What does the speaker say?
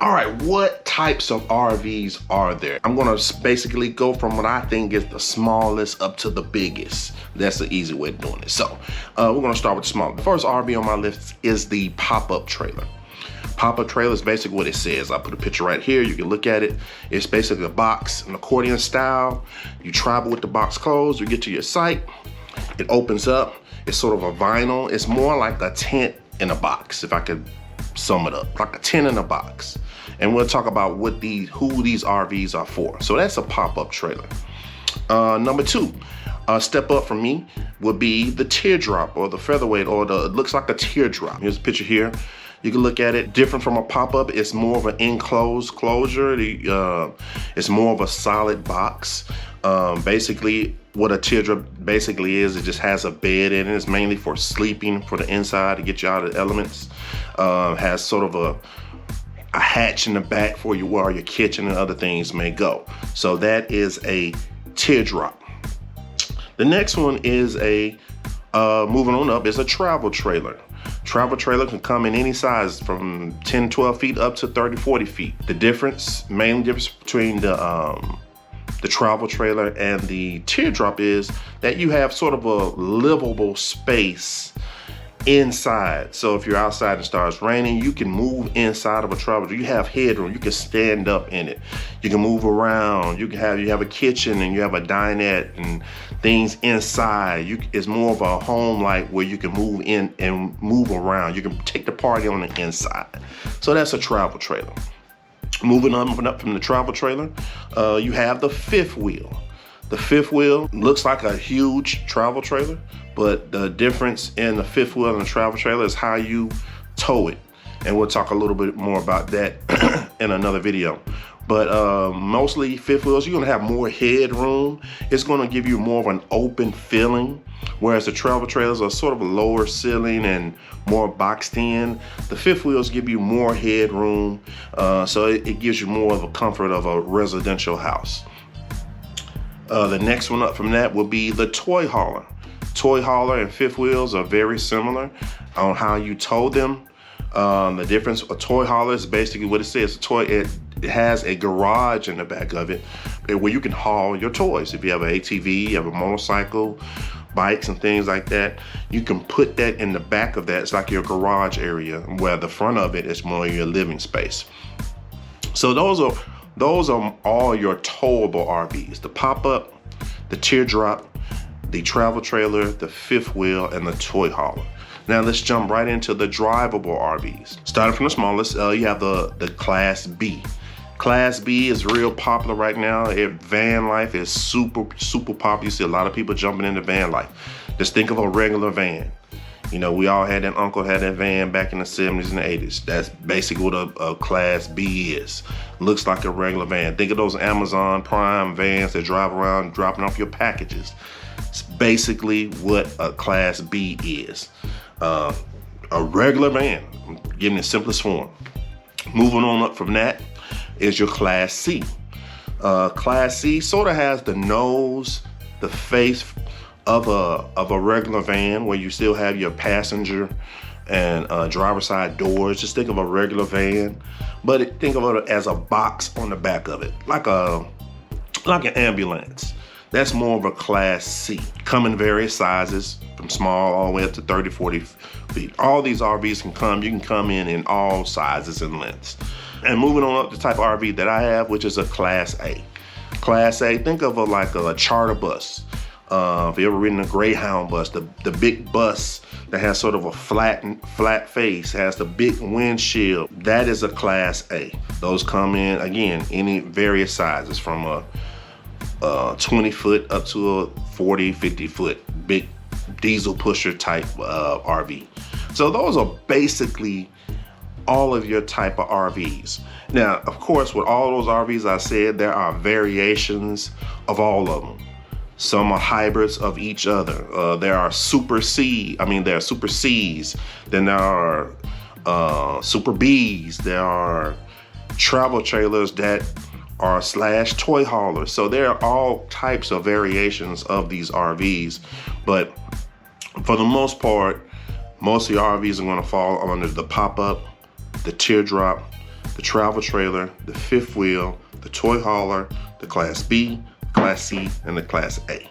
All right, what types of RVs are there? I'm gonna basically go from what I think is the smallest up to the biggest. That's the easy way of doing it. So we're gonna start with the small. The first RV on my list is the pop-up trailer. Pop-up trailer is basically what it says. I put a picture right here, you can look at it. It's basically a box, an accordion style. You travel with the box closed, you get to your site, it opens up. It's sort of a vinyl. It's more like a tent in a box, if I could sum it up, like a tent in a box. And we'll talk about who these RVs are for. So that's a pop-up trailer. Number two, step up from me would be the Teardrop or the Featherweight, or it looks like a teardrop. Here's a picture here. You can look at it different from a pop-up. It's more of an enclosed closure. It's more of a solid box. Basically, what a teardrop basically is, it just has a bed in it. It's mainly for sleeping, for the inside, to get you out of the elements. Has sort of a hatch in the back for you where your kitchen and other things may go. So that is a teardrop. The next one is moving on up, is a travel trailer. Travel trailer can come in any size from 10, 12 feet up to 30, 40 feet. The main difference between the travel trailer and the teardrop is that you have sort of a livable space inside. So if you're outside and it starts raining, you can move inside of a travel. You have headroom. You can stand up in it. You can move around. You have a kitchen and you have a dinette and things inside. It's more of a home like where you can move in and move around. You can take the party on the inside. So that's a travel trailer. Moving up from the travel trailer, you have the fifth wheel. The fifth wheel looks like a huge travel trailer, but the difference in the fifth wheel and the travel trailer is how you tow it. And we'll talk a little bit more about that in another video. But mostly fifth wheels, you're gonna have more headroom. It's gonna give you more of an open feeling, whereas the travel trailers are sort of a lower ceiling and more boxed in. The fifth wheels give you more headroom, so it gives you more of a comfort of a residential house. The next one up from that will be the toy hauler. Toy hauler and fifth wheels are very similar on how you tow them. The difference, a toy hauler is basically what it says. It has a garage in the back of it where you can haul your toys. If you have an ATV, you have a motorcycle, bikes and things like that, you can put that in the back of that. It's like your garage area, where the front of it is more your living space. So those are all your towable RVs: the pop-up, the teardrop, the travel trailer, the fifth wheel, and the toy hauler. Now let's jump right into the drivable RVs. Starting from the smallest, you have the Class B. Class B is real popular right now. Van life is super popular. You see a lot of people jumping into van life. Just think of a regular van. You know, we all had that uncle had that van back in the 70s and the 80s. That's basically what a Class B is. Looks like a regular van. Think of those Amazon Prime vans that drive around dropping off your packages. It's basically what a Class B is. A regular van, I'm giving it simplest form. Moving on up from that is your Class C. Class C sort of has the nose, the face of a regular van, where you still have your passenger and driver's side doors. Just think of a regular van, but think of it as a box on the back of it, like an ambulance. That's more of a Class C. Come in various sizes, from small all the way up to 30, 40 feet. All these RVs you can come in all sizes and lengths. And moving on up, the type of RV that I have, which is a Class A. Class A, think of like a charter bus. If you ever ridden a Greyhound bus, the big bus that has sort of a flat face, has the big windshield, that is a Class A. Those come in, again, any various sizes, from a 20 foot up to a 40, 50 foot big diesel pusher type RV. So those are basically all of your type of RVs. Now, of course, with all those RVs I said, there are variations of all of them. Some are hybrids of each other. There are Super C's, then there are Super B's, there are travel trailers that are / toy haulers. So there are all types of variations of these RVs, but for the most part, most of your RVs are gonna fall under the pop-up, the teardrop, the travel trailer, the fifth wheel, the toy hauler, the Class B, Class C, and the Class A.